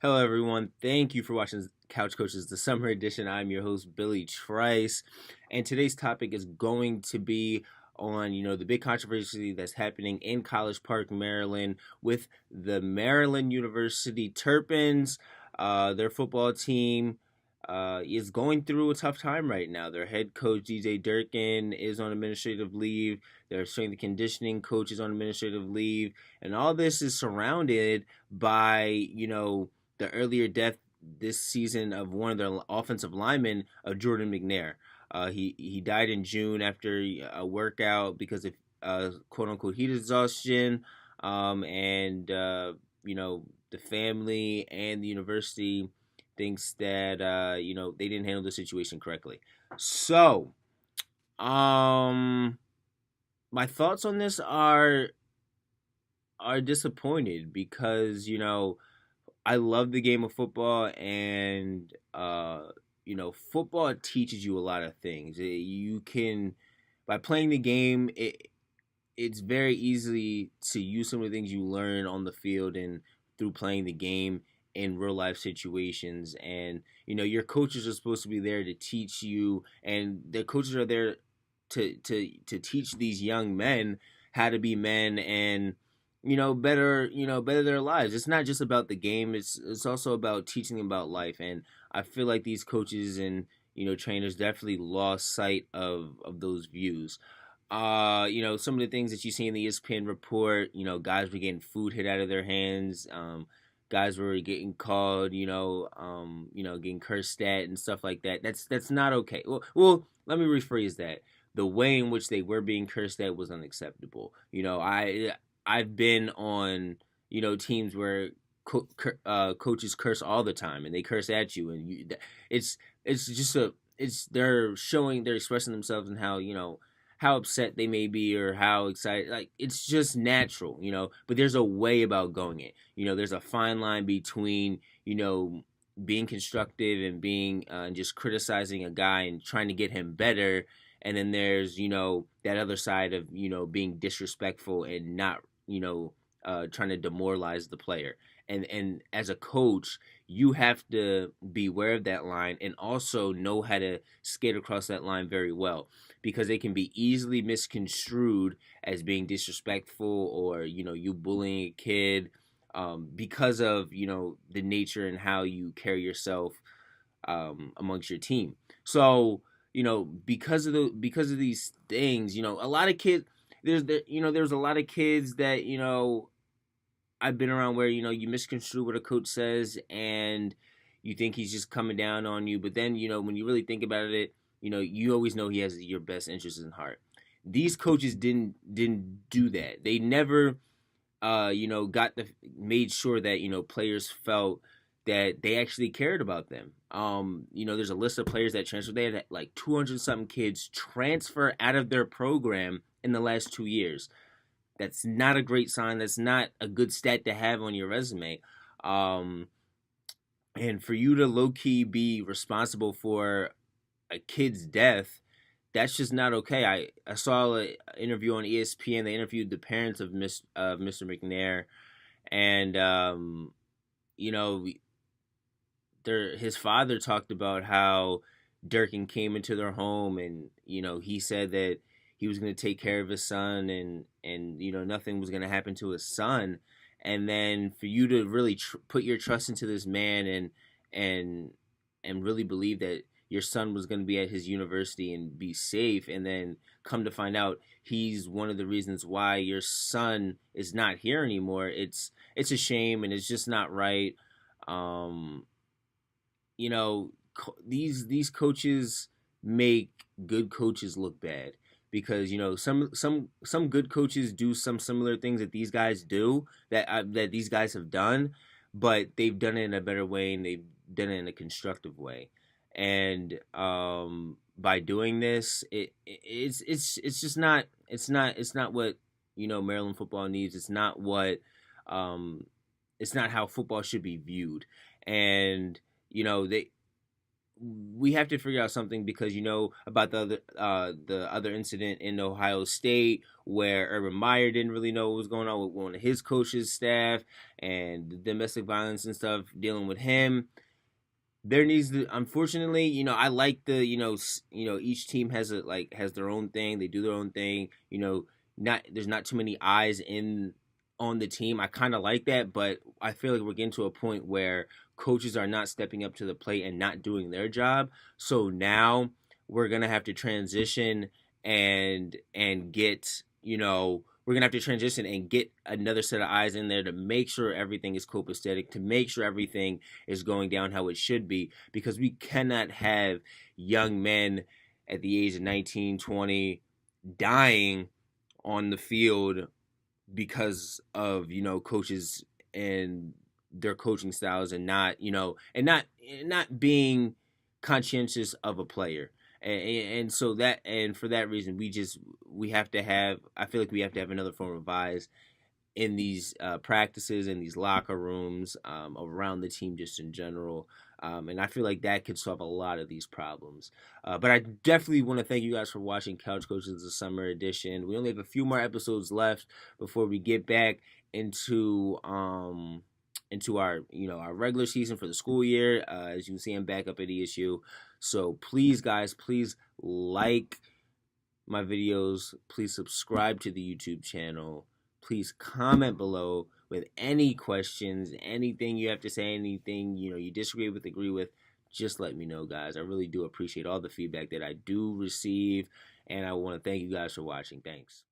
Hello, everyone. Thank you for watching Couch Coaches, the summer edition. I'm your host, Billy Trice, and today's topic is going to be on, the big controversy that's happening in College Park, Maryland, with the Maryland University Terrapins. Their football team is going through a tough time right now. Their head coach, DJ Durkin, is on administrative leave. Their strength and conditioning coach is on administrative leave, and all this is surrounded by, the earlier death this season of one of their offensive linemen, Jordan McNair. He died in June after a workout because of quote unquote heat exhaustion, and the family and the university thinks that they didn't handle the situation correctly. So, my thoughts on this are disappointed because I love the game of football, and football teaches you a lot of things. You can, by playing the game, it's very easy to use some of the things you learn on the field and through playing the game in real life situations. And your coaches are supposed to be there to teach you, and the coaches are there to teach these young men how to be men and better their lives. It's not just about the game. It's also about teaching them about life. And I feel like these coaches and trainers definitely lost sight of those views. Some of the things that you see in the ESPN report, guys were getting food hit out of their hands. Guys were getting called, getting cursed at and stuff like that. That's not okay. Let me rephrase that. The way in which they were being cursed at was unacceptable. I've been on teams where coaches curse all the time, and they curse at you, and it's just they're expressing themselves and how upset they may be or how excited. Like, it's just natural. But there's a way about going it. There's a fine line between being constructive and being just criticizing a guy and trying to get him better. And then there's that other side of being disrespectful and not trying to demoralize the player. And as a coach, you have to be aware of that line and also know how to skate across that line very well, because it can be easily misconstrued as being disrespectful or you bullying a kid, because of the nature and how you carry yourself amongst your team. So because of these things, a lot of kids, there's a lot of kids that I've been around where you misconstrue what a coach says and you think he's just coming down on you, but then when you really think about it, you always know he has your best interests in heart. These coaches didn't do that. They never made sure that players felt that they actually cared about them. There's a list of players that transferred. They had like 200 something kids transfer out of their program in the last 2 years. That's not a great sign. That's not a good stat to have on your resume. And for you to low key be responsible for a kid's death, that's just not okay. I saw an interview on ESPN. They interviewed the parents of Mr. McNair, and his father talked about how Durkin came into their home, and he said that he was going to take care of his son, and nothing was going to happen to his son. And then for you to really put your trust into this man and really believe that your son was going to be at his university and be safe, and then come to find out he's one of the reasons why your son is not here anymore. It's a shame, and it's just not right. These coaches make good coaches look bad, because some good coaches do some similar things that these guys do, that these guys have done, but they've done it in a better way, and they've done it in a constructive way. And by doing this, it's just not what Maryland football needs. It's not what it's not how football should be viewed. And they we have to figure out something, because about the other incident in Ohio State where Urban Meyer didn't really know what was going on with one of his coaches' staff, and the domestic violence and stuff dealing with him. There needs to, unfortunately, I like the, each team has their own thing. They do their own thing. Not there's not too many eyes in on the team. I kind of like that, but I feel like we're getting to a point where coaches are not stepping up to the plate and not doing their job. So now we're gonna have to transition and get, we're gonna have to transition and get another set of eyes in there to make sure everything is copacetic, to make sure everything is going down how it should be, because we cannot have young men at the age of 19, 20 dying on the field because of coaches and their coaching styles, and not being conscientious of a player. And so that, and for that reason, we have to have, I feel like we have to have another form of eyes in these practices, in these locker rooms, around the team, just in general. And I feel like that could solve a lot of these problems. But I definitely want to thank you guys for watching Couch Coaches, the summer edition. We only have a few more episodes left before we get back into our our regular season for the school year. As you can see, I'm back up at ESU. So please, guys, please like my videos. Please subscribe to the YouTube channel. Please comment below with any questions, anything you have to say, anything you disagree with, agree with. Just let me know, guys. I really do appreciate all the feedback that I do receive, and I want to thank you guys for watching. Thanks.